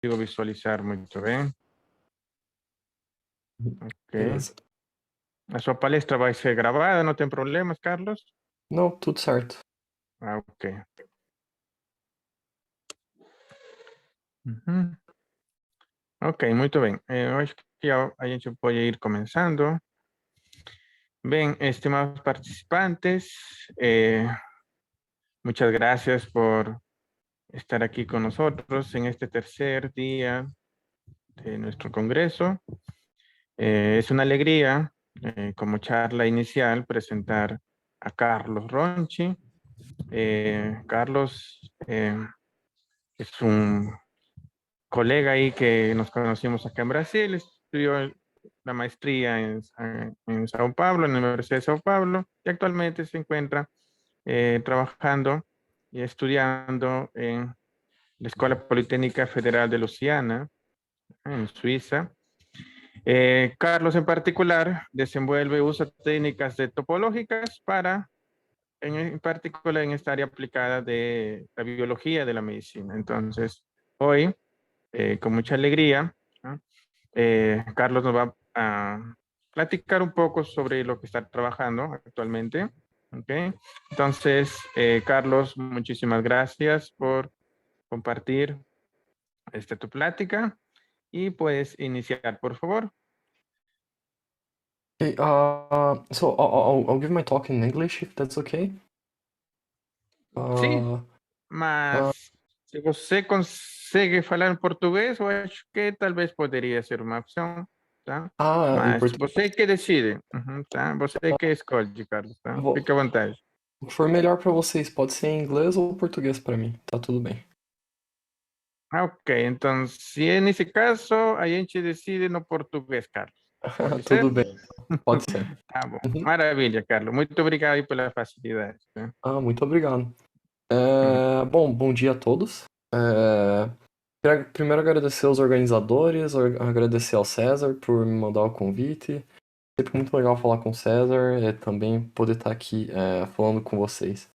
consigo visualizar muito bem. Ok. Beleza. A sua palestra vai ser gravada, não tem problemas, Carlos? Não, tudo certo. Ah, ok. Uhum. Ok, muito bem. Eu acho que a gente pode ir começando. Bem, estimados participantes, muchas gracias por estar aquí con nosotros en este tercer día de nuestro congreso. Es una alegría, como charla inicial, presentar a Carlos Ronchi. Carlos es un colega ahí que nos conocimos acá en Brasil, estudió la maestría en Sao Paulo, en la Universidad de Sao Paulo, y actualmente se encuentra trabajando y estudiando en la Escuela Politécnica Federal de Luciana, en Suiza. Carlos en particular desenvuelve, usa técnicas de topológicas para, en particular en esta área aplicada de la biología de la medicina. Entonces, hoy, con mucha alegría, ¿no? Carlos nos va a platicar un poco sobre lo que está trabajando actualmente. ¿Okay? Entonces, Carlos, muchísimas gracias por compartir tu plática y puedes iniciar, por favor. Okay, so I'll give my talk in English if that's okay. Sí, Uh, uh, mas se você consegue falar em português, eu acho que talvez poderia ser uma opção, tá? em Mas português. você que decide, tá? Você que escolhe, Carlos, tá? Fique à vontade. O que for melhor pra vocês, pode ser em inglês ou português pra mim, tá tudo bem. Ah, ok, então, se é nesse caso, a gente decide no português, Carlos. Pode Tudo ser? bem, pode ser. Tá bom. Uhum. Maravilha, Carlos. Muito obrigado aí pela facilidade, tá? Muito obrigado. Uhum. Bom dia a todos. Primeiro agradecer aos organizadores, agradecer ao César por me mandar o convite. Sempre muito legal falar com o César e também poder estar aqui falando com vocês.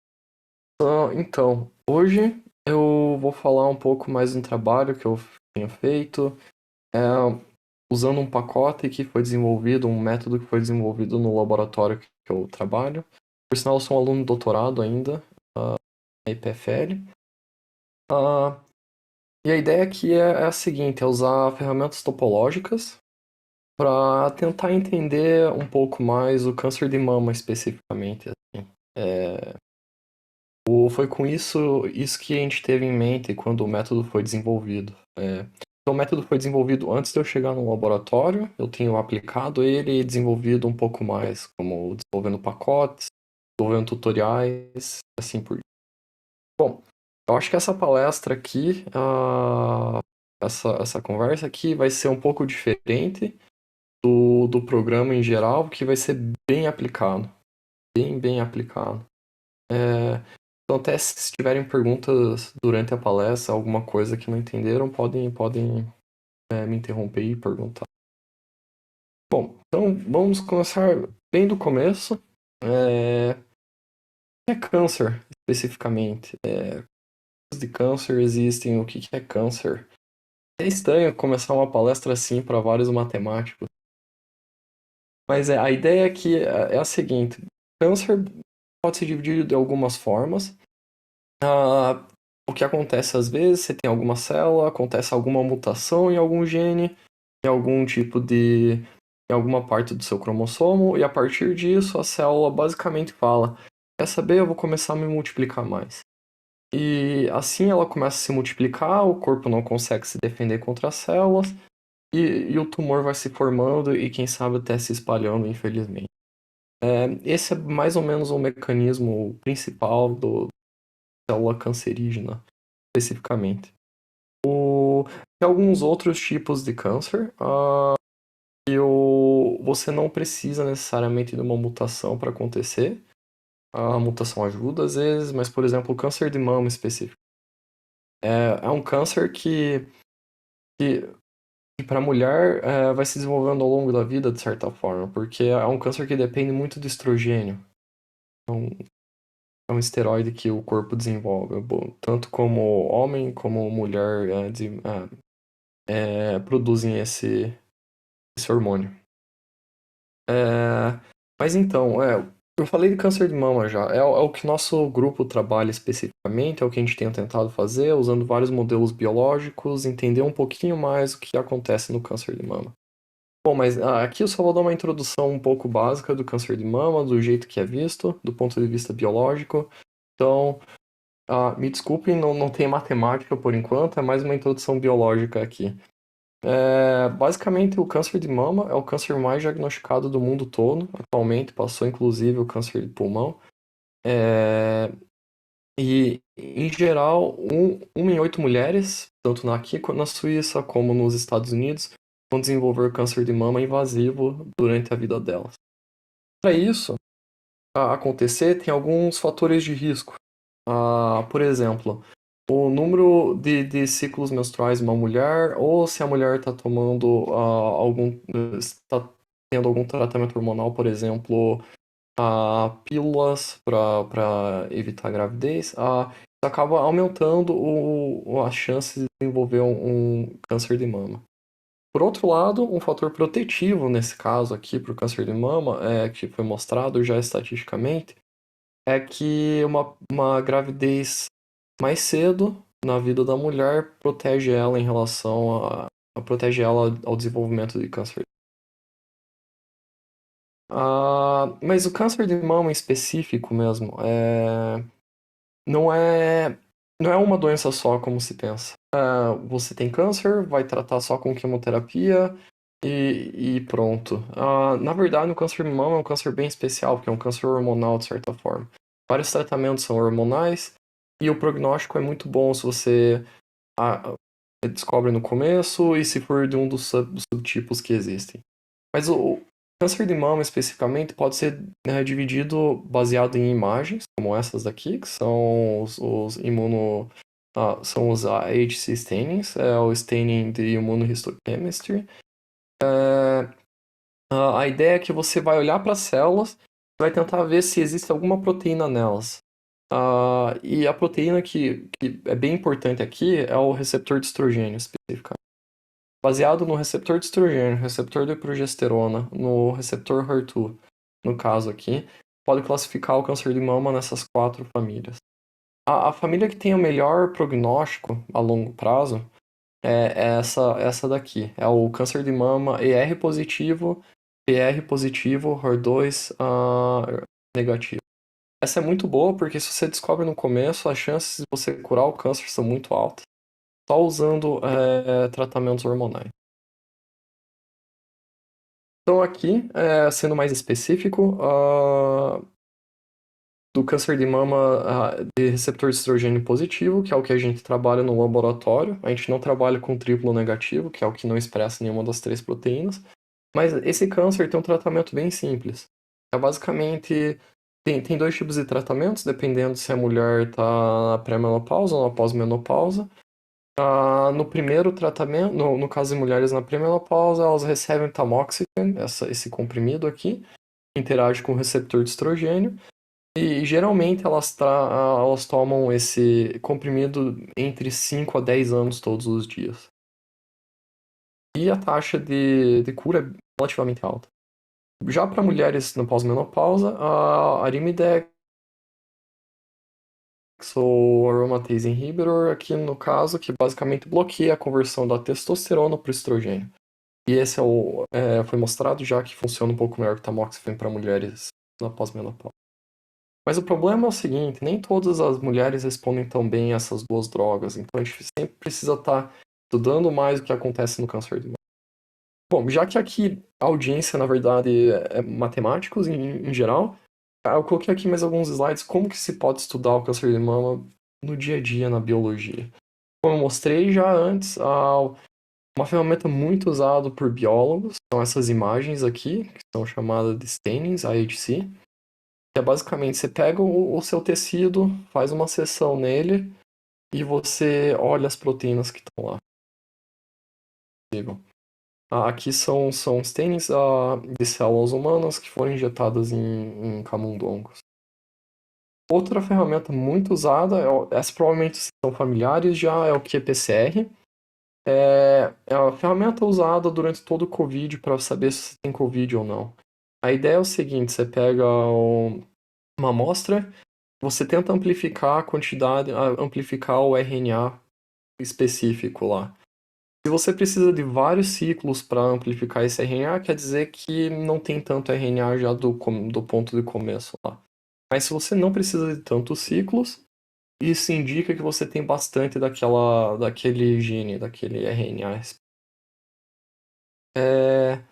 Então, hoje eu vou falar um pouco mais do trabalho que eu tenho feito, é, usando um pacote que foi desenvolvido, um método que foi desenvolvido no laboratório que eu trabalho. Por sinal, eu sou um aluno de doutorado ainda, na IPFL. E a ideia aqui é a seguinte, é usar ferramentas topológicas para tentar entender um pouco mais o câncer de mama especificamente. Assim. Foi com isso que a gente teve em mente quando o método foi desenvolvido. Então, o método foi desenvolvido antes de eu chegar no laboratório, eu tenho aplicado ele e desenvolvido um pouco mais, como desenvolvendo pacotes, desenvolvendo tutoriais, assim por diante. Bom, eu acho que essa palestra aqui, essa conversa aqui vai ser um pouco diferente do programa em geral, que vai ser bem aplicado. Bem aplicado. Então, até se tiverem perguntas durante a palestra, alguma coisa que não entenderam, podem me interromper e perguntar. Bom, então vamos começar bem do começo. O que é câncer, especificamente? Tipos de câncer existem, o que é câncer? É estranho começar uma palestra assim para vários matemáticos. Mas a ideia aqui é a seguinte: câncer pode ser dividido de algumas formas. O que acontece às vezes, você tem alguma célula, acontece alguma mutação em algum gene, em algum tipo de. Em alguma parte do seu cromossomo, e a partir disso a célula basicamente fala: quer saber, eu vou começar a me multiplicar mais. E assim ela começa a se multiplicar, o corpo não consegue se defender contra as células, e o tumor vai se formando e quem sabe até se espalhando, infelizmente. Esse é mais ou menos o mecanismo principal do célula cancerígena, especificamente. Tem alguns outros tipos de câncer, você não precisa necessariamente de uma mutação para acontecer. A mutação ajuda às vezes, mas, por exemplo, o câncer de mama específico. É um câncer que para a mulher vai se desenvolvendo ao longo da vida, de certa forma, porque é um câncer que depende muito do estrogênio. É um esteroide que o corpo desenvolve, tanto como homem como mulher produzem esse hormônio. Mas então, eu falei de câncer de mama já. É o que nosso grupo trabalha especificamente, é o que a gente tem tentado fazer, usando vários modelos biológicos, entender um pouquinho mais o que acontece no câncer de mama. Bom, mas aqui eu só vou dar uma introdução um pouco básica do câncer de mama, do jeito que é visto, do ponto de vista biológico. Então, me desculpem, não tem matemática por enquanto, é mais uma introdução biológica aqui. Basicamente, o câncer de mama é o câncer mais diagnosticado do mundo todo. Atualmente, passou inclusive o câncer de pulmão. E, em geral, uma em 8 mulheres, tanto aqui na Suíça como nos Estados Unidos, vão desenvolver câncer de mama invasivo durante a vida delas. Para isso acontecer, tem alguns fatores de risco. Por exemplo, o número de ciclos menstruais de uma mulher, ou se a mulher está tomando está tendo algum tratamento hormonal, por exemplo, pílulas para evitar a gravidez, isso acaba aumentando a chance de desenvolver um câncer de mama. Por outro lado, um fator protetivo nesse caso aqui para o câncer de mama, que foi mostrado já estatisticamente, é que uma gravidez mais cedo na vida da mulher protege ela em relação protege ela ao desenvolvimento de câncer. Mas o câncer de mama em específico mesmo não é uma doença só como se pensa. Você tem câncer, vai tratar só com quimioterapia e pronto. Na verdade, o câncer de mama é um câncer bem especial, porque é um câncer hormonal de certa forma. Vários tratamentos são hormonais e o prognóstico é muito bom se você descobre no começo e se for de um dos subtipos que existem. Mas o câncer de mama especificamente pode ser dividido baseado em imagens, como essas daqui, que são são os AHC stainings, o staining de immunohistochemistry. A ideia é que você vai olhar para as células e vai tentar ver se existe alguma proteína nelas. E a proteína que é bem importante aqui é o receptor de estrogênio, especificamente. Baseado no receptor de estrogênio, receptor de progesterona, no receptor HER2, no caso aqui, pode classificar o câncer de mama nessas 4 famílias. A família que tem o melhor prognóstico a longo prazo é essa daqui. É o câncer de mama ER positivo, PR positivo, HER2 negativo. Essa é muito boa porque se você descobre no começo, as chances de você curar o câncer são muito altas, só usando tratamentos hormonais. Então aqui, sendo mais específico, do câncer de mama de receptor de estrogênio positivo, que é o que a gente trabalha no laboratório. A gente não trabalha com triplo negativo, que é o que não expressa nenhuma das 3 proteínas. Mas esse câncer tem um tratamento bem simples. Basicamente, tem 2 tipos de tratamentos, dependendo se a mulher está na pré-menopausa ou na pós-menopausa. No primeiro tratamento, no caso de mulheres na pré-menopausa, elas recebem tamoxifen, esse comprimido aqui, que interage com o receptor de estrogênio. E geralmente elas tomam esse comprimido entre 5 a 10 anos todos os dias. E a taxa de cura é relativamente alta. Já para mulheres na pós-menopausa, a Arimidex ou aromatase inhibitor, aqui no caso, que basicamente bloqueia a conversão da testosterona para o estrogênio. E esse foi mostrado já que funciona um pouco melhor que o tamoxifen para mulheres na pós-menopausa. Mas o problema é o seguinte, nem todas as mulheres respondem tão bem a essas 2 drogas, então a gente sempre precisa estar estudando mais o que acontece no câncer de mama. Bom, já que aqui a audiência, na verdade, é matemáticos em geral, eu coloquei aqui mais alguns slides como que se pode estudar o câncer de mama no dia a dia, na biologia. Como eu mostrei já antes, uma ferramenta muito usada por biólogos são essas imagens aqui, que são chamadas de stainings, AHC, que é basicamente você pega o seu tecido, faz uma seção nele e você olha as proteínas que estão lá. Aqui são stains de células humanas que foram injetadas em camundongos. Outra ferramenta muito usada, essa provavelmente são familiares já, é o qPCR, É a ferramenta usada durante todo o Covid para saber se você tem Covid ou não. A ideia é o seguinte: você pega uma amostra, você tenta amplificar a quantidade, amplificar o RNA específico lá. Se você precisa de vários ciclos para amplificar esse RNA, quer dizer que não tem tanto RNA já do ponto de começo lá. Mas se você não precisa de tantos ciclos, isso indica que você tem bastante daquele gene, daquele RNA. É,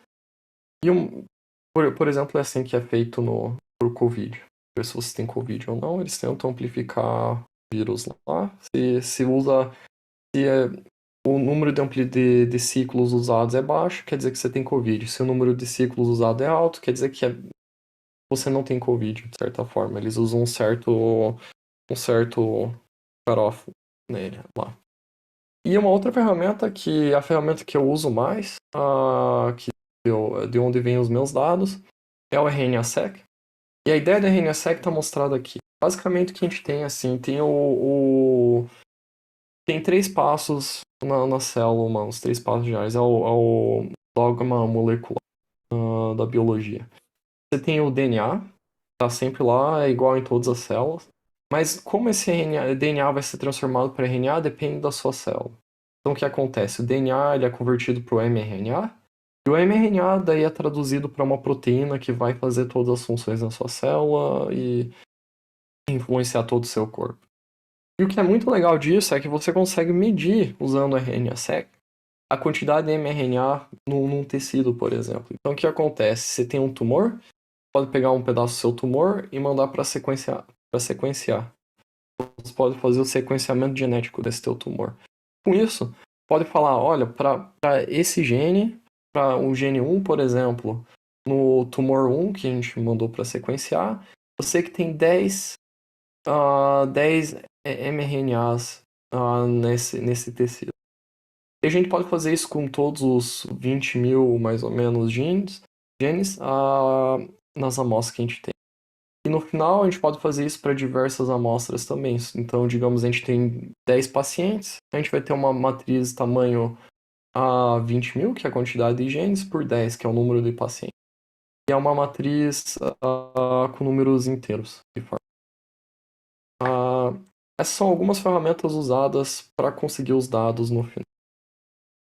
por exemplo, é assim que é feito pro Covid. Ver se você tem Covid ou não, eles tentam amplificar o vírus lá. Se usa. Se o número de ciclos usados é baixo, quer dizer que você tem Covid. Se o número de ciclos usado é alto, quer dizer que você não tem Covid, de certa forma. Eles usam um certo cutoff nele lá. E uma outra ferramenta a ferramenta que eu uso mais, de onde vêm os meus dados, é o RNA-seq. E a ideia do RNA-seq está mostrada aqui. Basicamente o que a gente tem, assim, tem 3 passos na célula humana, os 3 passos gerais. É o dogma molecular da biologia. Você tem o DNA, tá sempre lá, é igual em todas as células. Mas como esse DNA vai ser transformado para RNA depende da sua célula. Então o que acontece? O DNA ele é convertido para o mRNA, e o mRNA daí é traduzido para uma proteína que vai fazer todas as funções na sua célula e influenciar todo o seu corpo. E o que é muito legal disso é que você consegue medir, usando o RNA-seq, a quantidade de mRNA num tecido, por exemplo. Então o que acontece? Você tem um tumor, pode pegar um pedaço do seu tumor e mandar para sequenciar. Você pode fazer o sequenciamento genético desse teu tumor. Com isso, pode falar, olha, para esse gene, para o gene 1, por exemplo, no tumor 1 que a gente mandou para sequenciar, eu sei que tem 10 mRNAs nesse tecido. E a gente pode fazer isso com todos os 20 mil, mais ou menos, genes nas amostras que a gente tem. E no final, a gente pode fazer isso para diversas amostras também. Então, digamos, a gente tem 10 pacientes, a gente vai ter uma matriz tamanho 20 mil, que é a quantidade de genes, por 10, que é o número de pacientes. E é uma matriz com números inteiros. Essas são algumas ferramentas usadas para conseguir os dados no final.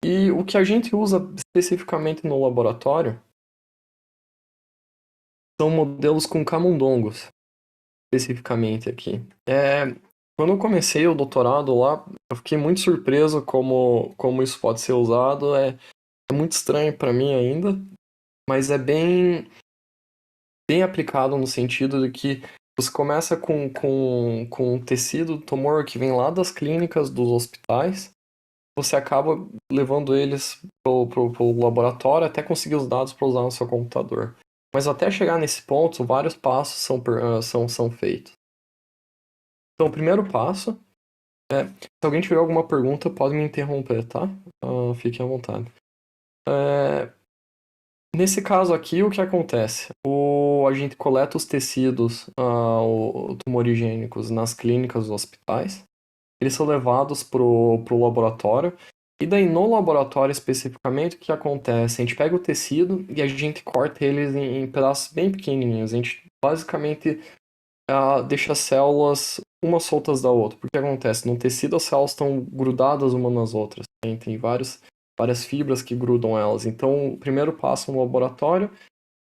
E o que a gente usa especificamente no laboratório são modelos com camundongos, especificamente aqui. Quando eu comecei o doutorado lá, eu fiquei muito surpreso como isso pode ser usado. É muito estranho para mim ainda, mas é bem aplicado no sentido de que você começa com um tecido, tumor que vem lá das clínicas, dos hospitais, você acaba levando eles pro laboratório até conseguir os dados para usar no seu computador. Mas até chegar nesse ponto, vários passos são feitos. Então, o primeiro passo se alguém tiver alguma pergunta, pode me interromper, tá? Fique à vontade. Nesse caso aqui, o que acontece? A gente coleta os tecidos tumorigênicos nas clínicas dos hospitais. Eles são levados pro laboratório. E daí, no laboratório especificamente, o que acontece? A gente pega o tecido e a gente corta eles em pedaços bem pequenininhos. A gente basicamente deixa as células umas soltas da outra. Porque acontece? No tecido, as células estão grudadas umas nas outras. Tem várias fibras que grudam elas. Então, o primeiro passo no laboratório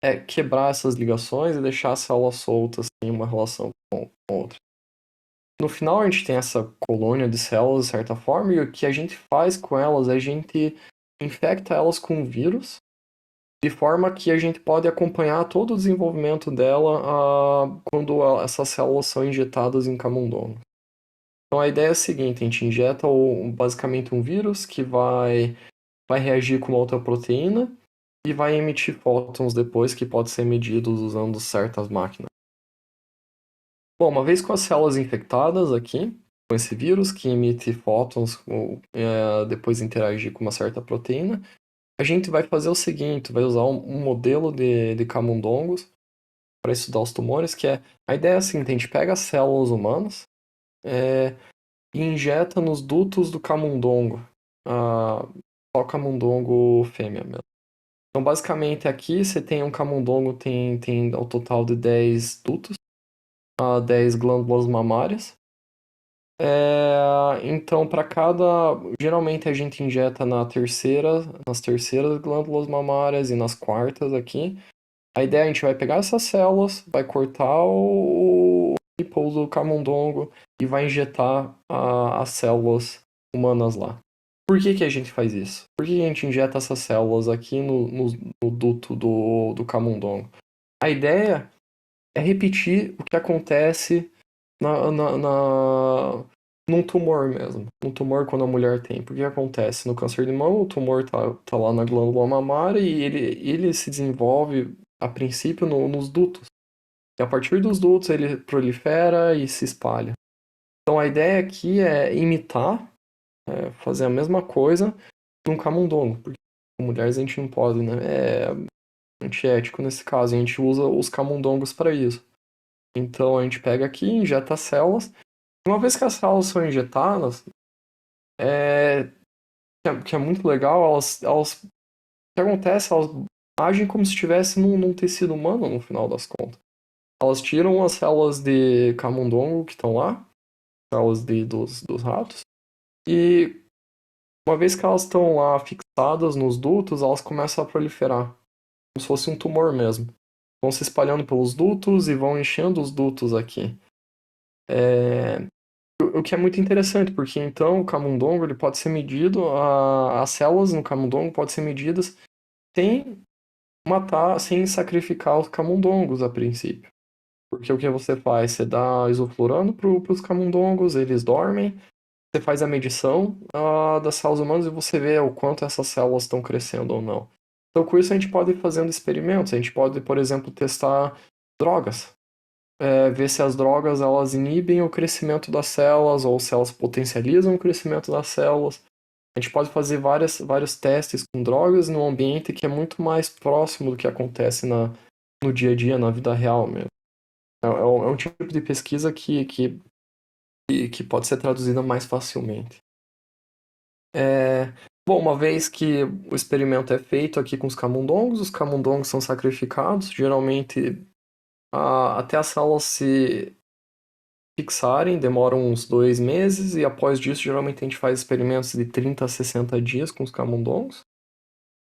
é quebrar essas ligações e deixar as células soltas em uma relação com outra. No final, a gente tem essa colônia de células, de certa forma, e o que a gente faz com elas é a gente infecta elas com vírus, de forma que a gente pode acompanhar todo o desenvolvimento dela quando essas células são injetadas em camundongos. Então, a ideia é a seguinte: a gente injeta basicamente um vírus que vai reagir com uma outra proteína e vai emitir fótons depois, que pode ser medidos usando certas máquinas. Bom, uma vez com as células infectadas aqui, com esse vírus que emite fótons, depois interagir com uma certa proteína, a gente vai fazer o seguinte: vai usar um modelo de camundongos para estudar os tumores, que a ideia é a seguinte: a gente pega as células humanas e injeta nos dutos do camundongo. só camundongo fêmea mesmo. Então, basicamente, aqui você tem um camundongo, tem ao total de 10 dutos, 10 glândulas mamárias. Então, para cada. Geralmente a gente injeta nas terceiras glândulas mamárias e nas quartas aqui. A ideia é a gente vai pegar essas células, vai cortar o nipple do camundongo e vai injetar as células humanas lá. Por que a gente faz isso? Por que a gente injeta essas células aqui no duto do camundongo? A ideia é repetir o que acontece num tumor mesmo. Um tumor quando a mulher tem. Porque acontece no câncer de mama, o tumor tá lá na glândula mamária e ele se desenvolve, a princípio, nos dutos. E a partir dos dutos ele prolifera e se espalha. Então a ideia aqui é imitar, fazer a mesma coisa num camundongo. Porque com mulheres a gente não pode, né? É antiético nesse caso. A gente usa os camundongos para isso. Então a gente pega aqui, injeta as células. Uma vez que as células são injetadas, que é muito legal, o que acontece? Elas agem como se estivesse num tecido humano, no final das contas. Elas tiram as células de camundongo que estão lá, células dos ratos, e uma vez que elas estão lá fixadas nos dutos, elas começam a proliferar, como se fosse um tumor mesmo. Vão se espalhando pelos dutos e vão enchendo os dutos aqui. O que é muito interessante, porque então o camundongo ele pode ser medido, as células no camundongo podem ser medidas sem matar, sem sacrificar os camundongos a princípio. Porque o que você faz? Você dá isoflurano para os camundongos, eles dormem, você faz a medição das células humanas e você vê o quanto essas células estão crescendo ou não. Então, com isso, a gente pode ir fazendo experimentos. A gente pode, por exemplo, testar drogas. Ver se as drogas elas inibem o crescimento das células ou se elas potencializam o crescimento das células. A gente pode fazer vários testes com drogas num ambiente que é muito mais próximo do que acontece no dia a dia, na vida real mesmo. É um tipo de pesquisa que pode ser traduzida mais facilmente. Bom, uma vez que o experimento é feito aqui com os camundongos são sacrificados, geralmente até as células se fixarem, demoram uns 2 meses, e após disso, geralmente a gente faz experimentos de 30 a 60 dias com os camundongos.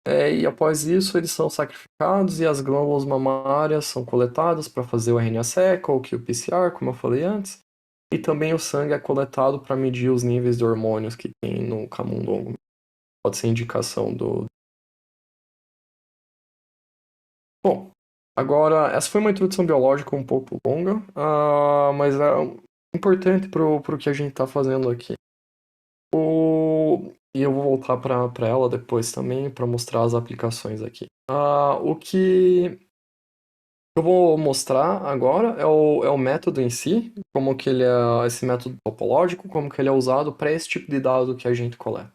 E após isso, eles são sacrificados e as glândulas mamárias são coletadas para fazer o RNA-seq ou o qPCR, como eu falei antes. E também o sangue é coletado para medir os níveis de hormônios que tem no camundongo. Pode ser indicação do. Bom, agora, essa foi uma introdução biológica um pouco longa, mas é importante para o que a gente está fazendo aqui. E eu vou voltar para ela depois também para mostrar as aplicações aqui. O que eu vou mostrar agora é o método em si, como que ele é esse método topológico, como que ele é usado para esse tipo de dado que a gente coleta.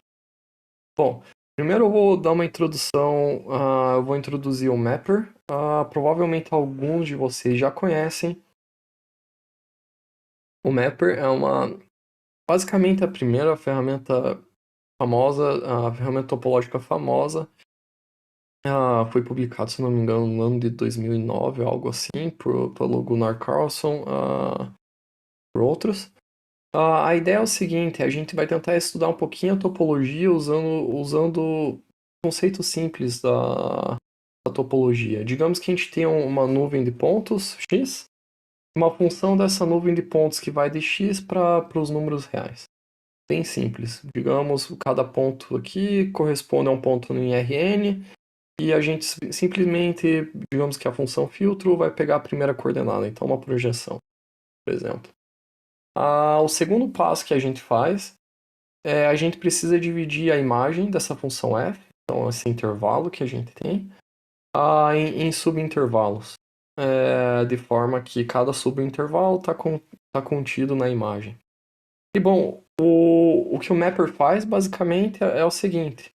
Bom, primeiro eu vou dar uma introdução, eu vou introduzir o Mapper. Provavelmente alguns de vocês já conhecem. O Mapper é basicamente a primeira ferramenta famosa, a ferramenta topológica famosa. Foi publicado, se não me engano, no ano de 2009, algo assim, pelo Gunnar Carlson, por outros. A ideia é o seguinte, a gente vai tentar estudar um pouquinho a topologia usando conceitos simples da topologia. Digamos que a gente tem uma nuvem de pontos, x, uma função dessa nuvem de pontos que vai de x para os números reais. Bem simples. Digamos, cada ponto aqui corresponde a um ponto em Rn, e a gente simplesmente, digamos que a função filtro vai pegar a primeira coordenada, então uma projeção, por exemplo. O segundo passo que a gente faz é a gente precisa dividir a imagem dessa função f, então esse intervalo que a gente tem, em subintervalos, de forma que cada subintervalo está contido na imagem. E bom, o que o Mapper faz basicamente é o seguinte: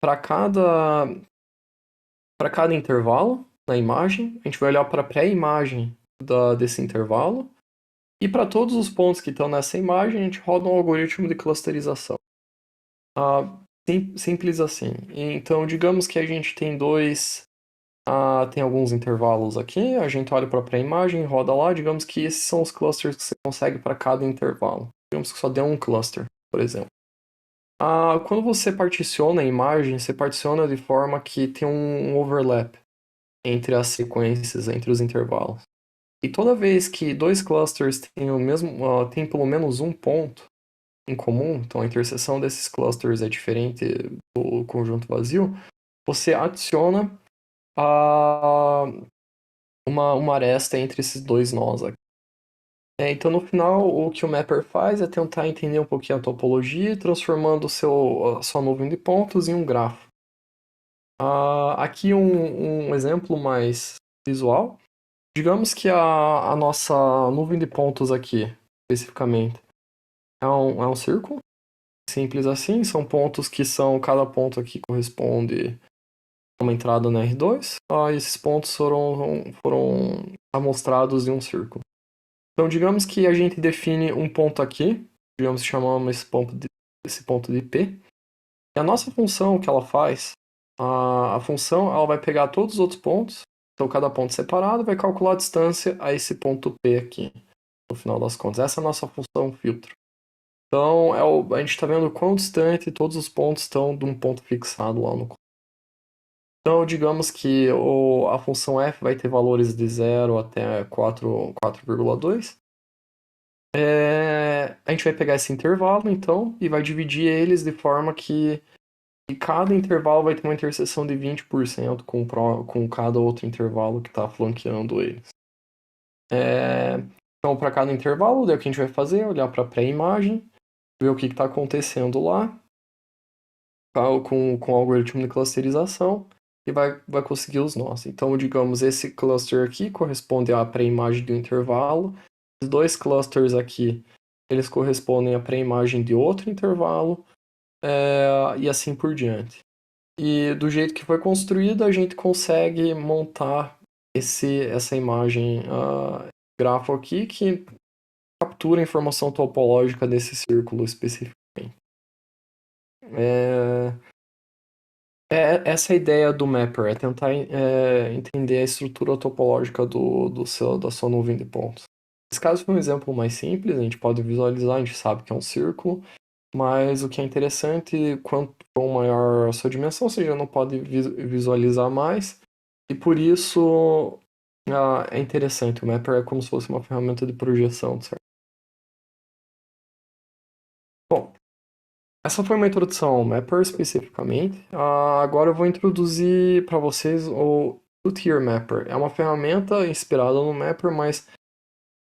para cada intervalo na imagem, a gente vai olhar para a pré-imagem desse intervalo, e para todos os pontos que estão nessa imagem, a gente roda um algoritmo de clusterização. Simples assim. Então, digamos que a gente tem tem alguns intervalos aqui, a gente olha para a pré-imagem, roda lá, digamos que esses são os clusters que você consegue para cada intervalo. Digamos que só deu um cluster, por exemplo. Quando você particiona a imagem, você particiona de forma que tem um overlap entre as sequências, entre os intervalos. E toda vez que dois clusters têm pelo menos um ponto em comum, então a interseção desses clusters é diferente do conjunto vazio, você adiciona uma aresta entre esses dois nós aqui. Então, no final, o que o mapper faz é tentar entender um pouquinho a topologia, transformando a sua nuvem de pontos em um grafo. Aqui um exemplo mais visual. Digamos que a nossa nuvem de pontos aqui, especificamente, é um círculo. Simples assim, são pontos que cada ponto aqui corresponde a uma entrada na R2. Esses pontos foram amostrados em um círculo. Então, digamos que a gente define um ponto aqui, digamos que chamamos esse ponto de P. E a nossa função, o que ela faz, a função ela vai pegar todos os outros pontos, então cada ponto separado, vai calcular a distância a esse ponto P aqui, no final das contas. Essa é a nossa função filtro. Então, a gente está vendo quão distante todos os pontos estão de um ponto fixado lá no. Então, digamos que a função f vai ter valores de 0 até 4,2. A gente vai pegar esse intervalo, então, e vai dividir eles de forma que cada intervalo vai ter uma interseção de 20% com cada outro intervalo que está flanqueando eles. Então, para cada intervalo, daí o que a gente vai fazer é olhar para a pré-imagem, ver o que está acontecendo lá, com o algoritmo de clusterização, e vai conseguir os nós. Então, digamos, esse cluster aqui corresponde à pré-imagem do intervalo, os dois clusters aqui, eles correspondem à pré-imagem de outro intervalo, e assim por diante. E do jeito que foi construído, a gente consegue montar essa imagem grafo aqui que captura a informação topológica desse círculo especificamente. Essa é a ideia do mapper, é tentar entender a estrutura topológica da sua nuvem de pontos. Esse caso foi um exemplo mais simples, a gente pode visualizar, a gente sabe que é um círculo, mas o que é interessante, quanto maior a sua dimensão, você já não pode visualizar mais, e por isso é interessante. O mapper é como se fosse uma ferramenta de projeção, certo? Bom, essa foi uma introdução ao Mapper especificamente. Agora eu vou introduzir para vocês o Two-Tier Mapper. É uma ferramenta inspirada no Mapper, mas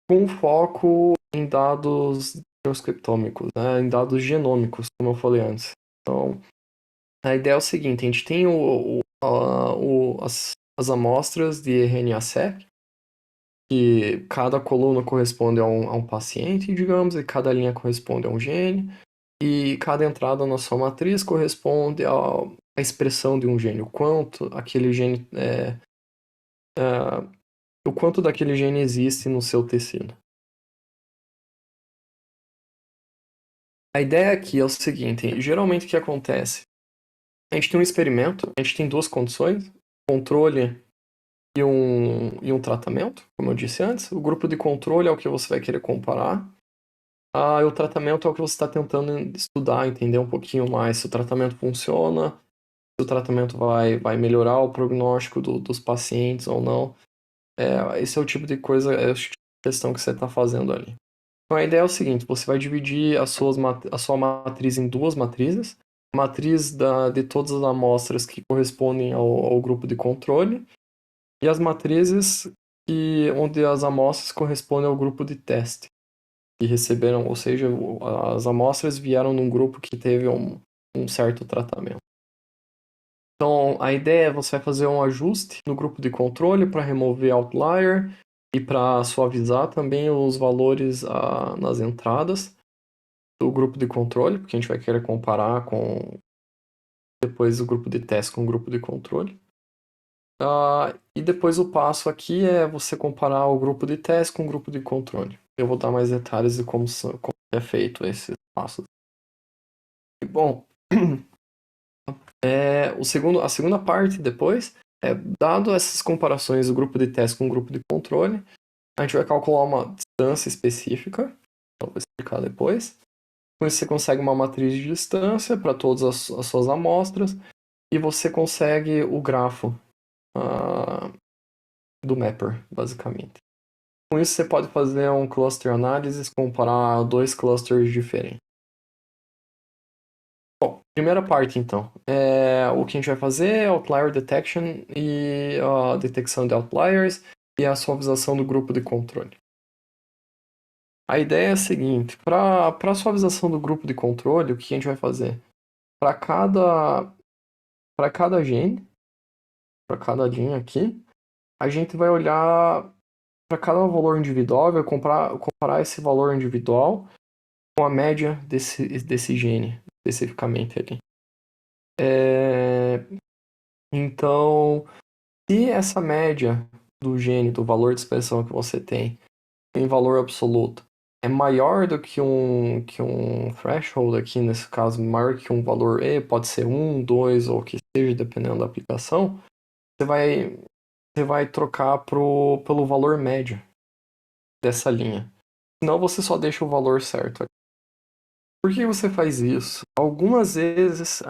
com foco em dados transcriptômicos, né, em dados genômicos, como eu falei antes. Então, a ideia é o seguinte: a gente tem as amostras de RNA-seq, que cada coluna corresponde a um paciente, digamos, e cada linha corresponde a um gene. E cada entrada na sua matriz corresponde à expressão de um gene, o quanto daquele gene existe no seu tecido. A ideia aqui é o seguinte: geralmente o que acontece? A gente tem um experimento, a gente tem duas condições, controle e um tratamento, como eu disse antes. O grupo de controle é o que você vai querer comparar. E o tratamento é o que você está tentando estudar, entender um pouquinho mais se o tratamento funciona, se o tratamento vai melhorar o prognóstico dos pacientes ou não. Esse é o tipo de coisa, é o tipo de questão que você está fazendo ali. Então a ideia é o seguinte: você vai dividir a sua matriz em duas matrizes. A matriz de todas as amostras que correspondem ao grupo de controle e as matrizes onde as amostras correspondem ao grupo de teste que receberam, ou seja, as amostras vieram num grupo que teve um certo tratamento. Então, a ideia é você vai fazer um ajuste no grupo de controle para remover outlier e para suavizar também os valores nas entradas do grupo de controle, porque a gente vai querer comparar com depois o grupo de teste com o grupo de controle. E depois o passo aqui é você comparar o grupo de teste com o grupo de controle. Eu vou dar mais detalhes de como é feito esses passos. Bom, A segunda parte depois dado essas comparações do grupo de teste com o grupo de controle, a gente vai calcular uma distância específica, eu vou explicar depois. Com isso você consegue uma matriz de distância para todas as suas amostras e você consegue o grafo do mapper, basicamente. Com isso você pode fazer um cluster analysis, comparar dois clusters diferentes. Bom, primeira parte então. O que a gente vai fazer é outlier detection e a detecção de outliers e a suavização do grupo de controle. A ideia é a seguinte, para a suavização do grupo de controle, o que a gente vai fazer? Para cada gene, para cada linha aqui, a gente vai olhar para cada valor individual e vai comparar esse valor individual com a média desse gene, especificamente ali. Então, se essa média do gene, do valor de expressão que você tem, em valor absoluto, é maior do que um threshold aqui, nesse caso, maior que um valor E, pode ser 1, 2 ou o que seja, dependendo da aplicação, você vai trocar pelo valor médio dessa linha. Senão você só deixa o valor certo. Por que você faz isso? Algumas vezes,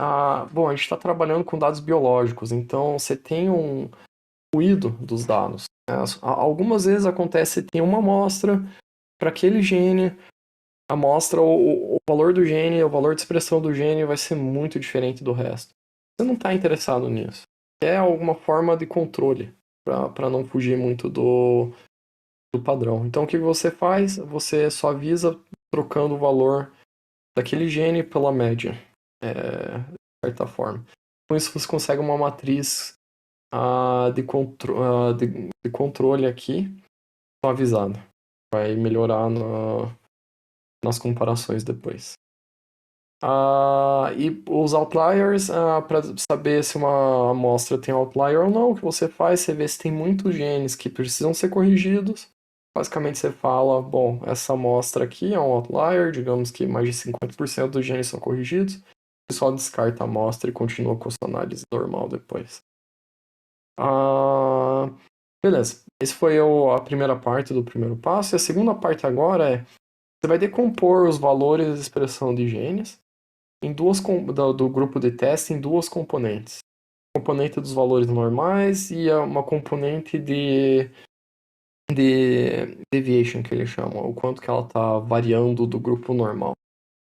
bom, a gente está trabalhando com dados biológicos, então você tem um ruído dos dados. Né? Algumas vezes acontece, tem uma amostra para aquele gene, a amostra, o valor do gene, o valor de expressão do gene vai ser muito diferente do resto. Você não está interessado nisso. É alguma forma de controle, para não fugir muito do padrão. Então o que você faz? Você só avisa trocando o valor daquele gene pela média, de certa forma. Com isso você consegue uma matriz de controle aqui suavizada. Vai melhorar nas comparações depois. E os outliers, para saber se uma amostra tem outlier ou não, o que você faz, você vê se tem muitos genes que precisam ser corrigidos. Basicamente você fala, bom, essa amostra aqui é um outlier, digamos que mais de 50% dos genes são corrigidos, você só descarta a amostra e continua com a sua análise normal depois. Beleza, esse foi a primeira parte do primeiro passo, e a segunda parte agora você vai decompor os valores de expressão de genes do grupo de teste em duas componentes. Componente dos valores normais e uma componente de deviation, que ele chama, o quanto que ela está variando do grupo normal,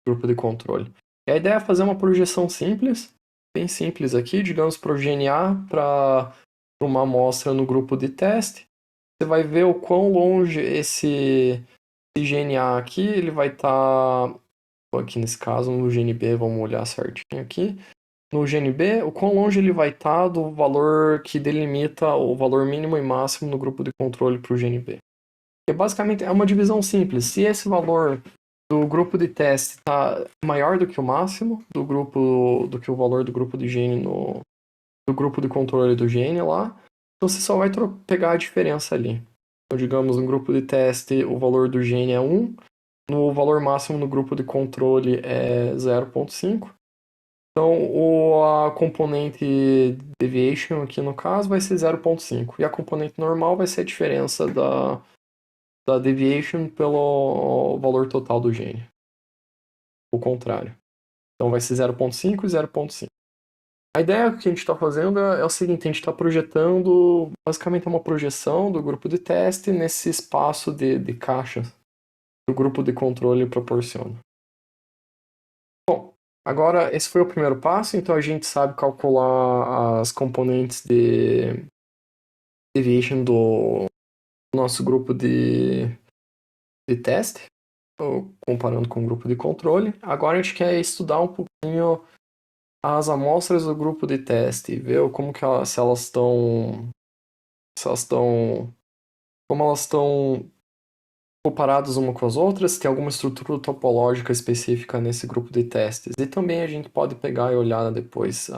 grupo de controle. E a ideia é fazer uma projeção simples, bem simples aqui, digamos, projenar para uma amostra no grupo de teste. Você vai ver o quão longe esse GNA aqui, ele vai estar, aqui nesse caso, no GNB, vamos olhar certinho aqui. No GNB, o quão longe ele vai estar do valor que delimita o valor mínimo e máximo no grupo de controle para o GNB. E basicamente é uma divisão simples. Se esse valor do grupo de teste está maior do que o máximo do que o valor do grupo de gene do grupo de controle do gene lá, então você só vai pegar a diferença ali. Então, digamos, no grupo de teste o valor do gene é 1, no valor máximo no grupo de controle é 0,5. Então, a componente deviation aqui no caso vai ser 0,5. E a componente normal vai ser a diferença da deviation pelo valor total do gene. O contrário. Então vai ser 0,5 e 0,5. A ideia que a gente está fazendo é o seguinte, a gente está projetando, basicamente é uma projeção do grupo de teste nesse espaço de caixas que o grupo de controle proporciona. Bom, agora esse foi o primeiro passo, então a gente sabe calcular as componentes de deviation do nosso grupo de teste, comparando com o grupo de controle. Agora a gente quer estudar um pouquinho as amostras do grupo de teste, ver como que se elas estão como elas estão comparadas uma com as outras, se tem alguma estrutura topológica específica nesse grupo de testes. E também a gente pode pegar e olhar depois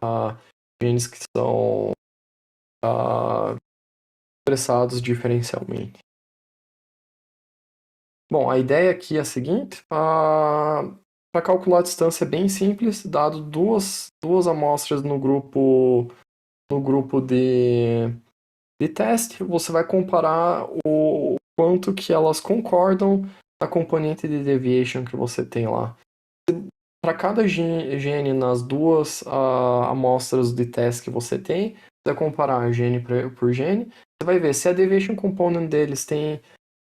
genes que são expressados diferencialmente. Bom, a ideia aqui é a seguinte, Para calcular a distância é bem simples, dado duas amostras no grupo de teste, você vai comparar o quanto que elas concordam na componente de deviation que você tem lá. Para cada gene nas duas amostras de teste que você tem, você vai comparar gene por gene, você vai ver se a deviation component deles tem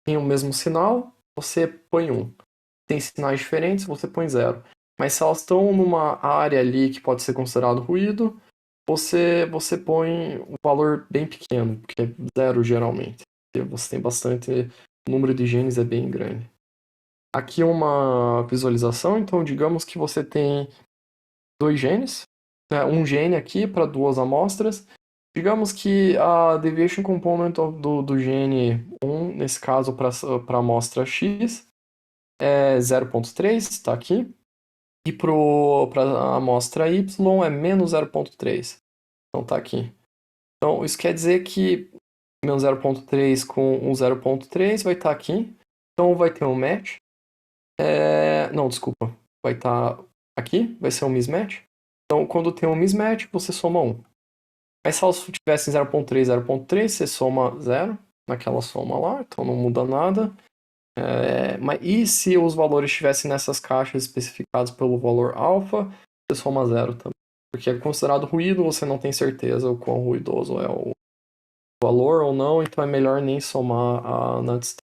o mesmo sinal, você põe 1. Tem sinais diferentes, você põe 0. Mas se elas estão numa área ali que pode ser considerado ruído, você põe um valor bem pequeno, que é 0 geralmente. Porque você tem bastante, o número de genes é bem grande. Aqui uma visualização, então digamos que você tem 2 genes, né, um gene aqui para 2 amostras. Digamos que a deviation component do gene 1, nesse caso para a amostra X, é 0,3, está aqui. E para a amostra Y é menos 0,3. Então está aqui. Então isso quer dizer que menos 0,3 com um 0,3 vai estar aqui. Então vai ter um match. Não, desculpa. Vai estar aqui, vai ser um mismatch. Então quando tem um mismatch, você soma 1. Mas se elas tivessem 0,3, 0,3, você soma 0 naquela soma lá, então não muda nada. E se os valores estivessem nessas caixas especificados pelo valor alfa, você soma 0 também. Porque é considerado ruído, você não tem certeza o quão ruidoso é o valor ou não, então é melhor nem somar na distância.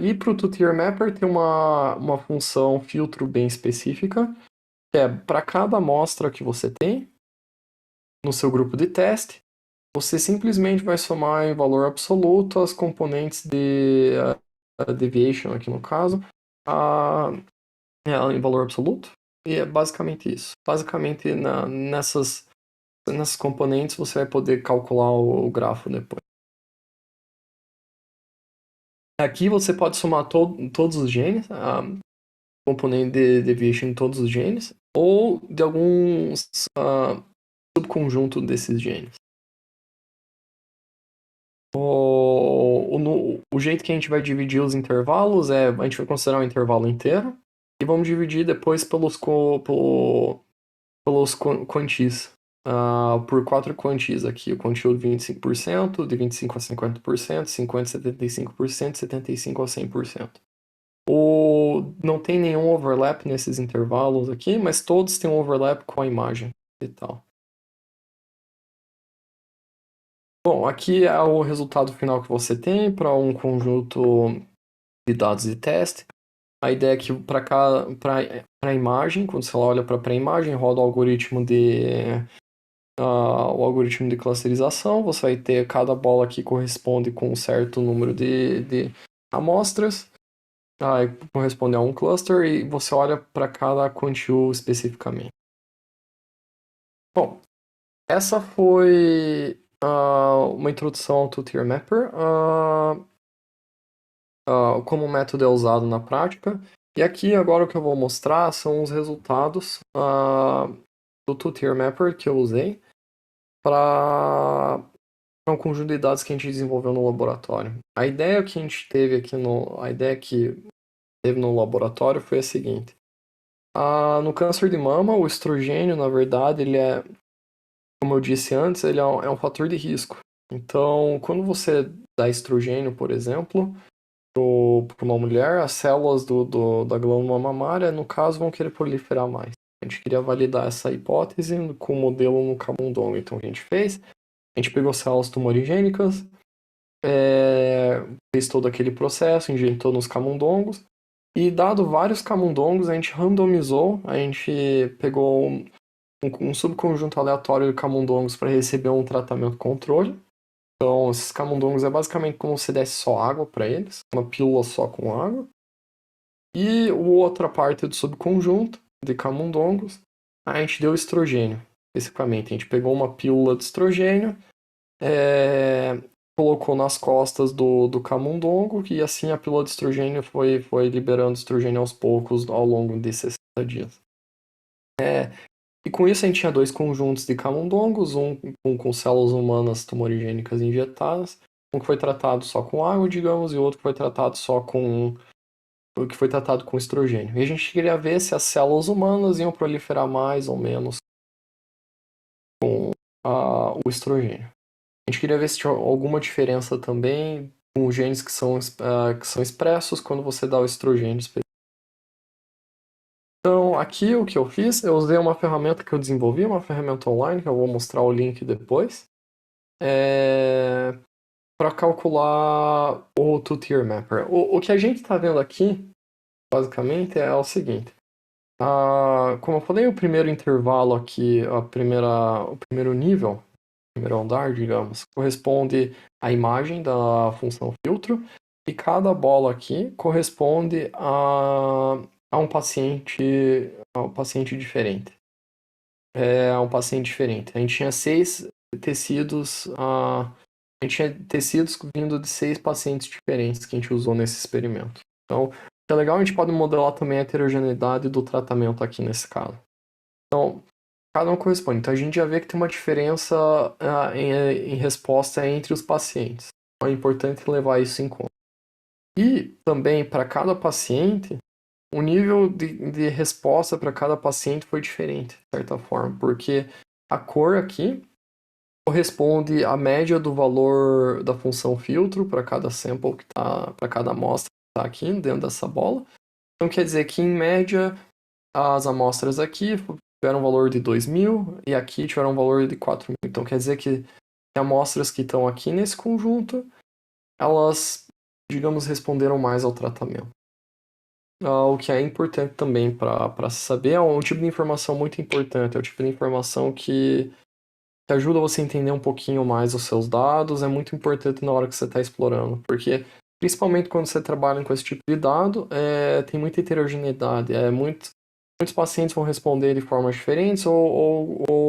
E para o two-tier mapper tem uma função filtro bem específica, que é para cada amostra que você tem no seu grupo de teste, você simplesmente vai somar em valor absoluto as componentes de deviation, aqui no caso, em valor absoluto. E é basicamente isso. Basicamente, nessas componentes, você vai poder calcular o grafo depois. Aqui você pode somar todos os genes, a componente de deviation em todos os genes, ou de alguns subconjunto desses genes. O jeito que a gente vai dividir os intervalos a gente vai considerar o intervalo inteiro e vamos dividir depois pelos quantis, por 4 quantis aqui, o quantio de 25%, de 25% a 50%, 50% a 75%, 75% a 100%. Não tem nenhum overlap nesses intervalos aqui, mas todos têm um overlap com a imagem e tal. Bom, aqui é o resultado final que você tem para um conjunto de dados de teste. A ideia é que para a imagem, quando você olha para a imagem, roda o algoritmo de clusterização. Você vai ter cada bola que corresponde com um certo número de amostras, corresponde a um cluster, e você olha para cada quantio especificamente. Bom, essa foi uma introdução ao two-tier mapper, como o método é usado na prática. E aqui agora o que eu vou mostrar são os resultados do two-tier mapper que eu usei para um conjunto de dados que a gente desenvolveu no laboratório. A ideia que teve no laboratório foi a seguinte: no câncer de mama, o estrogênio, na verdade, ele é, como eu disse antes, ele é um fator de risco. Então, quando você dá estrogênio, por exemplo, para uma mulher, as células da glândula mamária, no caso, vão querer proliferar mais. A gente queria validar essa hipótese com o modelo no camundongo. Então, o que a gente fez? A gente pegou células tumorigênicas, fez todo aquele processo, injetou nos camundongos, e dado vários camundongos, a gente randomizou, a gente pegou um subconjunto aleatório de camundongos para receber um tratamento controle. Então, esses camundongos é basicamente como se desse só água para eles, uma pílula só com água. E outra parte do subconjunto de camundongos, a gente deu estrogênio, especificamente. A gente pegou uma pílula de estrogênio, colocou nas costas do camundongo, e assim a pílula de estrogênio foi liberando estrogênio aos poucos ao longo de 60 dias. E com isso a gente tinha 2 conjuntos de camundongos, um com células humanas tumorigênicas injetadas, um que foi tratado só com água, digamos, e outro que foi tratado só com o que foi tratado com estrogênio. E a gente queria ver se as células humanas iam proliferar mais ou menos com o estrogênio. A gente queria ver se tinha alguma diferença também com genes que são expressos quando você dá o estrogênio. Então, aqui o que eu fiz, eu usei uma ferramenta que eu desenvolvi, uma ferramenta online, que eu vou mostrar o link depois, para calcular o Two-Tier Mapper. O que a gente está vendo aqui, basicamente, é o seguinte. Como eu falei, o primeiro intervalo aqui, o primeiro nível, o primeiro andar, digamos, corresponde à imagem da função filtro, e cada bola aqui corresponde a um paciente diferente. A um paciente diferente. A gente tinha 6 tecidos, a gente tinha tecidos vindo de 6 pacientes diferentes que a gente usou nesse experimento. Então, é legal, a gente pode modelar também a heterogeneidade do tratamento aqui nesse caso. Então, cada um corresponde. Então, a gente já vê que tem uma diferença em resposta entre os pacientes. Então, é importante levar isso em conta. E também, para cada paciente, o nível de resposta para cada paciente foi diferente, de certa forma, porque a cor aqui corresponde à média do valor da função filtro para cada sample para cada amostra que está aqui dentro dessa bola. Então quer dizer que, em média, as amostras aqui tiveram um valor de 2.000 e aqui tiveram um valor de 4.000. Então quer dizer que amostras que estão aqui nesse conjunto, elas, digamos, responderam mais ao tratamento. O que é importante também para se saber, é um tipo de informação muito importante, é o tipo de informação que ajuda você a entender um pouquinho mais os seus dados, é muito importante na hora que você está explorando, porque principalmente quando você trabalha com esse tipo de dado, tem muita heterogeneidade, muitos pacientes vão responder de formas diferentes ou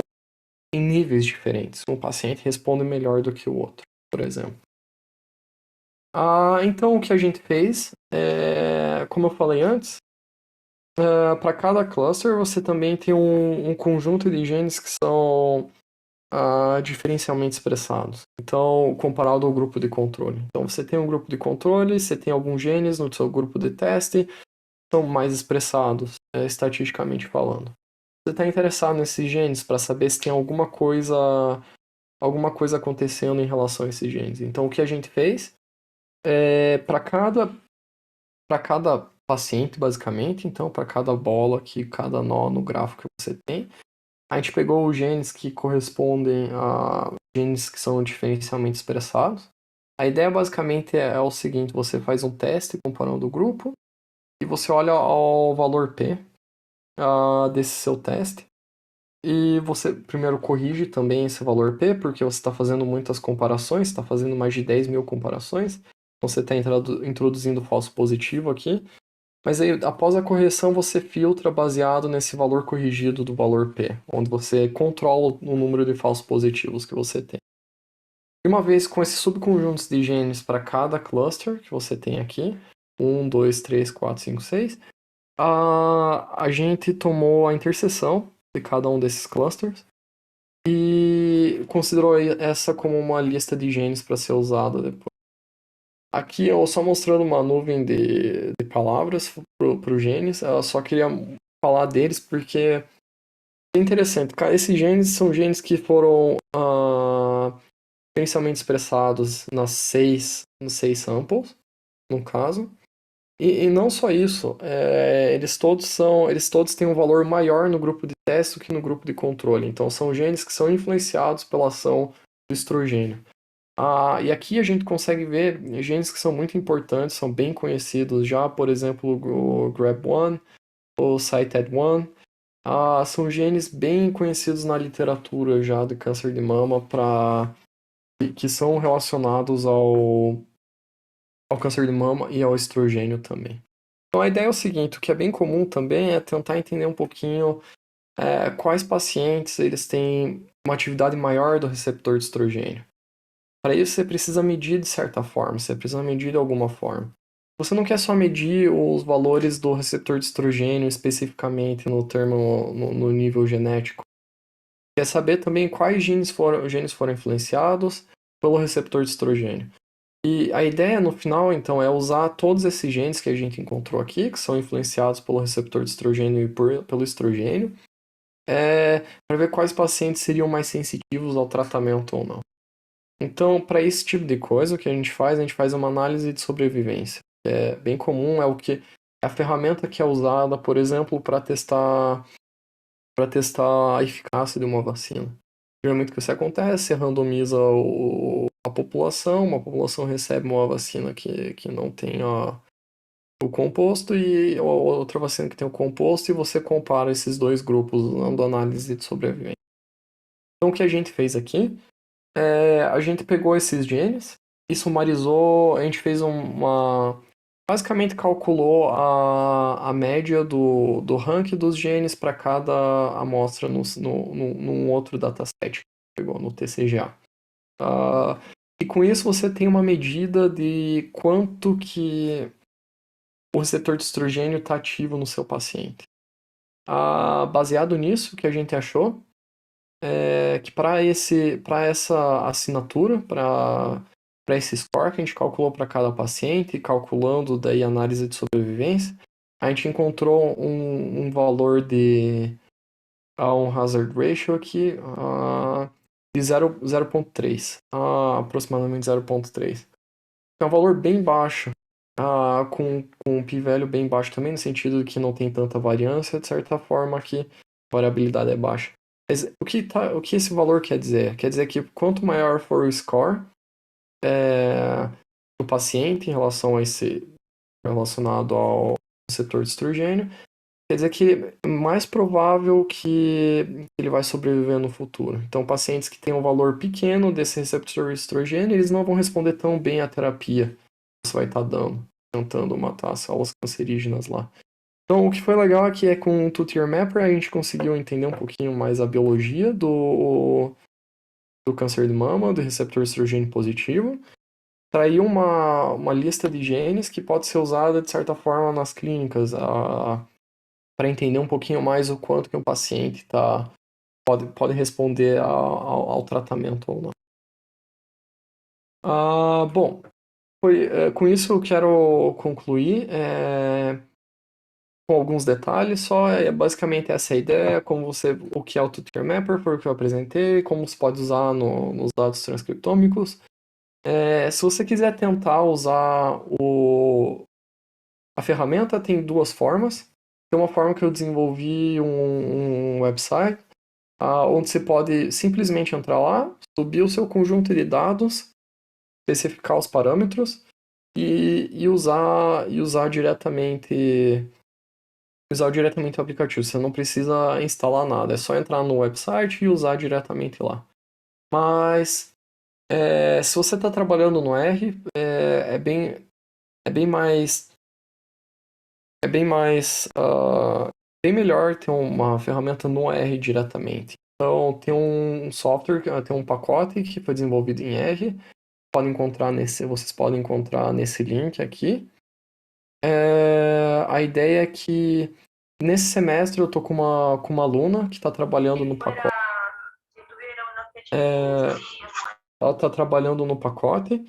em níveis diferentes. Um paciente responde melhor do que o outro, por exemplo. Então, o que a gente fez, como eu falei antes, para cada cluster você também tem um conjunto de genes que são diferencialmente expressados. Então, comparado ao grupo de controle. Então, você tem um grupo de controle, você tem alguns genes no seu grupo de teste, que são mais expressados, estatisticamente falando. Você está interessado nesses genes para saber se tem alguma coisa acontecendo em relação a esses genes. Então, o que a gente fez para cada paciente, basicamente, então, para cada bola, cada nó no gráfico que você tem, a gente pegou os genes que correspondem a genes que são diferencialmente expressados. A ideia, basicamente, é o seguinte: você faz um teste comparando o grupo e você olha ao valor P desse seu teste. E você primeiro corrige também esse valor P, porque você está fazendo muitas comparações, está fazendo mais de 10.000 comparações. Então você está introduzindo falso positivo aqui. Mas aí, após a correção, você filtra baseado nesse valor corrigido do valor P, onde você controla o número de falsos positivos que você tem. E uma vez com esses subconjuntos de genes para cada cluster que você tem aqui, 1, 2, 3, 4, 5, 6, a gente tomou a interseção de cada um desses clusters e considerou essa como uma lista de genes para ser usada depois. Aqui eu só mostrando uma nuvem de palavras para os genes, eu só queria falar deles porque é interessante. Esses genes são genes que foram potencialmente expressados nas seis samples, no caso. E não só isso, eles todos têm um valor maior no grupo de teste do que no grupo de controle. Então são genes que são influenciados pela ação do estrogênio. E aqui a gente consegue ver genes que são muito importantes, são bem conhecidos já, por exemplo, o GRB1, o CITED1. São genes bem conhecidos na literatura já de câncer de mama, que são relacionados ao câncer de mama e ao estrogênio também. Então a ideia é o seguinte: o que é bem comum também é tentar entender um pouquinho quais pacientes eles têm uma atividade maior do receptor de estrogênio. Para isso, você precisa medir de certa forma, você precisa medir de alguma forma. Você não quer só medir os valores do receptor de estrogênio especificamente no nível genético. Quer saber também quais genes foram influenciados pelo receptor de estrogênio. E a ideia no final, então, é usar todos esses genes que a gente encontrou aqui, que são influenciados pelo receptor de estrogênio e pelo estrogênio, para ver quais pacientes seriam mais sensitivos ao tratamento ou não. Então, para esse tipo de coisa, o que a gente faz uma análise de sobrevivência. É bem comum, é a ferramenta que é usada, por exemplo, para testar a eficácia de uma vacina. Geralmente o que isso acontece, você randomiza a população, uma população recebe uma vacina que não tem o composto e outra vacina que tem o composto, e você compara esses dois grupos dando análise de sobrevivência. Então o que a gente fez aqui a gente pegou esses genes e sumarizou, a gente fez basicamente calculou a média do rank dos genes para cada amostra num outro dataset que pegou no TCGA. E com isso você tem uma medida de quanto que o receptor de estrogênio está ativo no seu paciente. Baseado nisso, o que a gente achou que para essa assinatura, para esse score que a gente calculou para cada paciente, calculando daí a análise de sobrevivência, a gente encontrou um valor um hazard ratio aqui de 0,3, aproximadamente 0,3. É um valor bem baixo, com um p-value bem baixo também, no sentido de que não tem tanta variância, de certa forma que a variabilidade é baixa. Mas o que esse valor quer dizer? Quer dizer que quanto maior for o score do paciente em relação a relacionado ao receptor de estrogênio, quer dizer que é mais provável que ele vai sobreviver no futuro. Então, pacientes que têm um valor pequeno desse receptor de estrogênio, eles não vão responder tão bem à terapia que você vai estar dando, tentando matar as células cancerígenas lá. Então, o que foi legal aqui é com o Two-Tier Mapper a gente conseguiu entender um pouquinho mais a biologia do câncer de mama, do receptor estrogênio positivo, trair uma lista de genes que pode ser usada, de certa forma, nas clínicas, para entender um pouquinho mais o quanto que um paciente pode responder ao tratamento ou não. Bom, com isso eu quero concluir com alguns detalhes, só basicamente essa é a ideia, o que é o Two-Tier Mapper, foi o que eu apresentei, como se pode usar nos dados transcriptômicos. Se você quiser tentar usar a ferramenta, tem duas formas. Tem uma forma que eu desenvolvi um website, onde você pode simplesmente entrar lá, subir o seu conjunto de dados, especificar os parâmetros e usar diretamente o aplicativo. Você não precisa instalar nada, é só entrar no website e usar diretamente lá. Mas se você está trabalhando no R, é bem melhor ter uma ferramenta no R diretamente. Então, tem um software, tem um pacote que foi desenvolvido em R. Vocês podem encontrar nesse link aqui. A ideia é que nesse semestre eu tô com uma aluna que está trabalhando no pacote. Ela está trabalhando no pacote.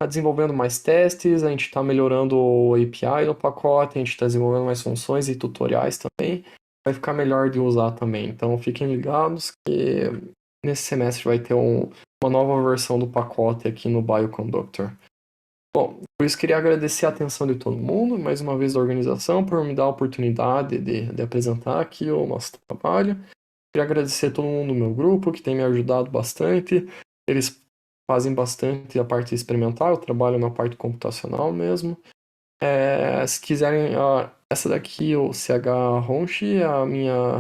Está desenvolvendo mais testes, a gente está melhorando o API no pacote, a gente está desenvolvendo mais funções e tutoriais também. Vai ficar melhor de usar também. Então fiquem ligados que nesse semestre vai ter uma nova versão do pacote aqui no Bioconductor. Bom, por isso queria agradecer a atenção de todo mundo, mais uma vez da organização, por me dar a oportunidade de apresentar aqui o nosso trabalho. Queria agradecer a todo mundo do meu grupo, que tem me ajudado bastante. Eles fazem bastante a parte experimental, eu trabalho na parte computacional mesmo. Se quiserem, essa daqui, o CH Ronchi, é a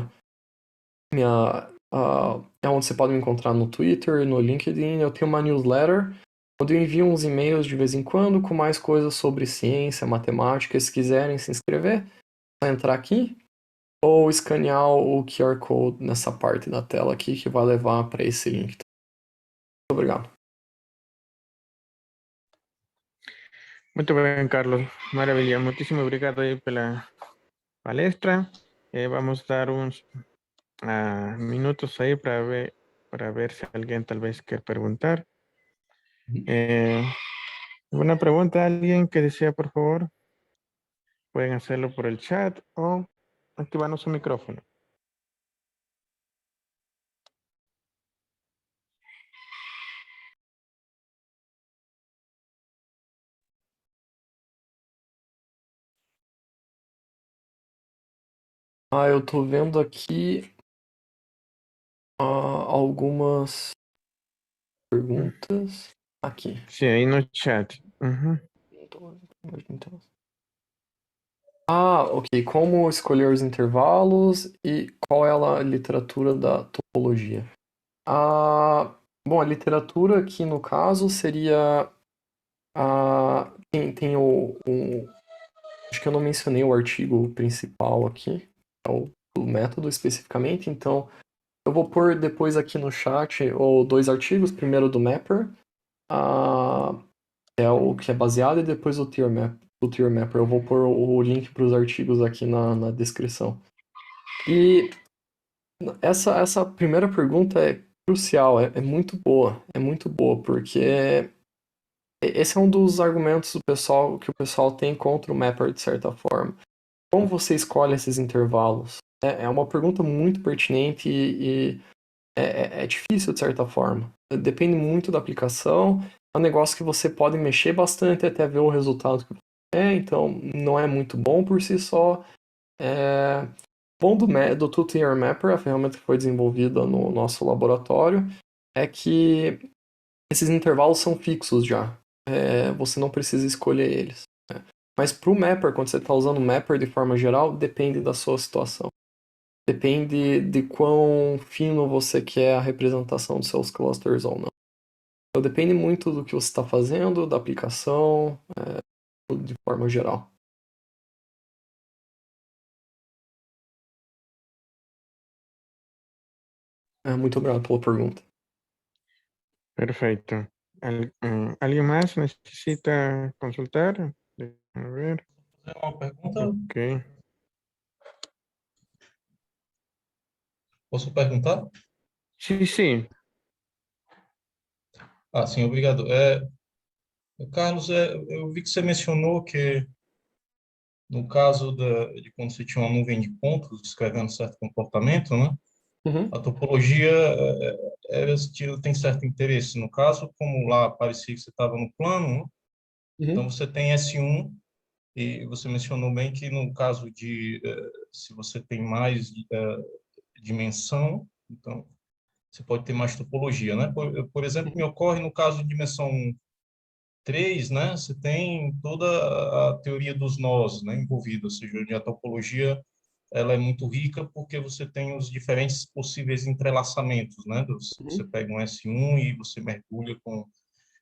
é onde você pode me encontrar no Twitter, no LinkedIn. Eu tenho uma newsletter onde eu envio uns e-mails de vez em quando com mais coisas sobre ciência, matemática. Se quiserem se inscrever, é só entrar aqui ou escanear o QR Code nessa parte da tela aqui que vai levar para esse link. Muito obrigado. Muito bem, Carlos. Maravilha. Muitíssimo obrigado aí pela palestra. Vamos dar uns minutos aí para ver se alguém tal vez quer perguntar. Eh, ¿Alguna pregunta? ¿Alguien que desea, por favor? Pueden hacerlo por el chat o activando su micrófono. Eu tô vendo aqui algumas perguntas. Aqui. Sí, ahí no chat. Ujú. Ok. Como escolher os intervalos e qual é a literatura da topologia? Bom, a literatura aqui no caso seria tem acho que eu não mencionei o artigo principal aqui, é o método especificamente, então eu vou pôr depois aqui no chat dois artigos, primeiro do Mapper, é o que é baseado, e depois o Tier Mapper. Eu vou pôr o link para os artigos aqui na descrição. E essa primeira pergunta é crucial, é muito boa, porque esse é um dos argumentos que o pessoal tem contra o Mapper, de certa forma. Como você escolhe esses intervalos? É uma pergunta muito pertinente e é difícil, de certa forma. Depende muito da aplicação. É um negócio que você pode mexer bastante até ver o resultado que você quer, então não é muito bom por si só. Bom do Two-Tier Mapper, a ferramenta que foi desenvolvida no nosso laboratório, é que esses intervalos são fixos já. Você não precisa escolher eles. Mas para o Mapper, quando você está usando o Mapper de forma geral, depende da sua situação. Depende de quão fino você quer a representação dos seus clusters ou não. Então depende muito do que você está fazendo, da aplicação, de forma geral. Muito obrigado pela pergunta. Perfecto. ¿Alguien más necesita consultar? A ver. Uma pergunta? Ok. Posso perguntar? Sí, sí. Sim, obrigado. Carlos, eu vi que você mencionou que no caso de quando você tinha uma nuvem de pontos descrevendo certo comportamento, né? Uhum, A topologia tem certo interesse. No caso, como lá parecia que você estava no plano, né? Então uhum, você tem S1 e você mencionou bem que no caso de se você tem mais dimensão, então você pode ter mais topologia, né? Por exemplo, me uhum, ocorre no caso de dimensão 3, né? Você tem toda a teoria dos nós, né, envolvida, ou seja, a topologia ela é muito rica porque você tem os diferentes possíveis entrelaçamentos, né? Você uhum, pega um S1 e você mergulha com...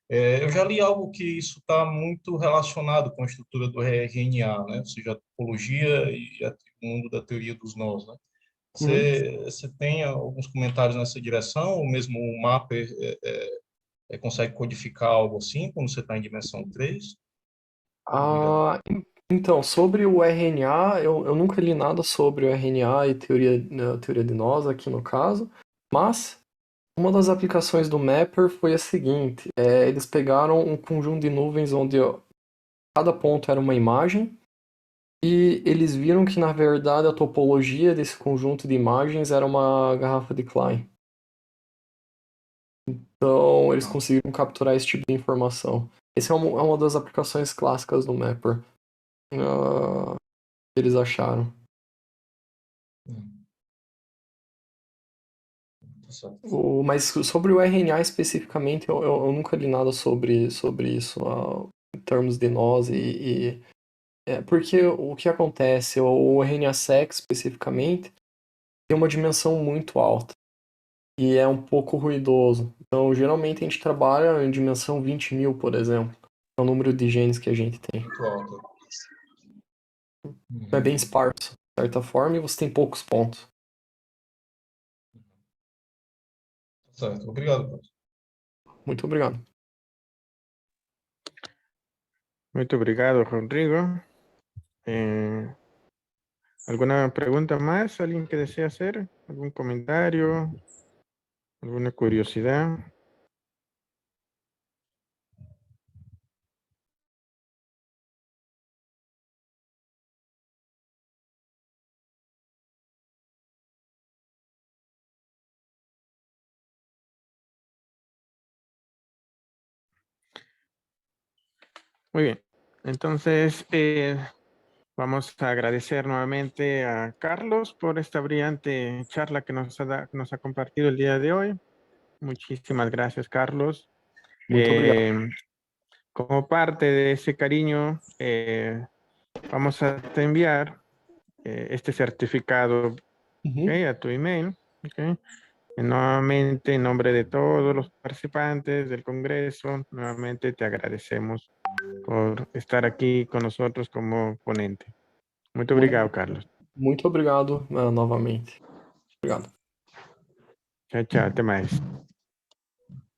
eu já li algo que isso está muito relacionado com a estrutura do RNA, né? Ou seja, a topologia e o mundo da teoria dos nós, né? uhum. Você tem alguns comentários nessa direção, ou mesmo o Mapper consegue codificar algo assim, quando você está em dimensão 3? Obrigado. Então, sobre o RNA, eu nunca li nada sobre o RNA e teoria de nós aqui no caso, mas uma das aplicações do Mapper foi a seguinte: eles pegaram um conjunto de nuvens onde cada ponto era uma imagem, e eles viram que, na verdade, a topologia desse conjunto de imagens era uma garrafa de Klein. Então, eles conseguiram capturar esse tipo de informação. Essa é uma das aplicações clássicas do Mapper, que eles acharam. Tá certo. Mas sobre o RNA especificamente, eu nunca li nada sobre isso, em termos de nós porque o que acontece, o RNA-seq especificamente, tem uma dimensão muito alta e é um pouco ruidoso. Então, geralmente a gente trabalha em dimensão 20.000, por exemplo. É o número de genes que a gente tem. Muito alta. É bem Uhum. esparso, de certa forma, e você tem poucos pontos. Tá certo. Obrigado, Carlos. Muito obrigado. Muito obrigado, Rodrigo. Eh, ¿Alguna pregunta más? ¿Alguien que desea hacer? ¿Algún comentario? ¿Alguna curiosidad? Muy bien. Entonces, vamos a agradecer nuevamente a Carlos por esta brillante charla que nos ha compartido el día de hoy. Muchísimas gracias, Carlos. Muito obrigado. Como parte de ese cariño, vamos a te enviar este certificado, ¿ok? Uhum. A tu email. ¿Ok? Nuevamente, en nombre de todos los participantes del Congreso, nuevamente te agradecemos por estar aquí con nosotros como ponente. Muito obrigado, Muito, Carlos. muito obrigado, novamente. Obrigado. Tchau, tchau. Até mais.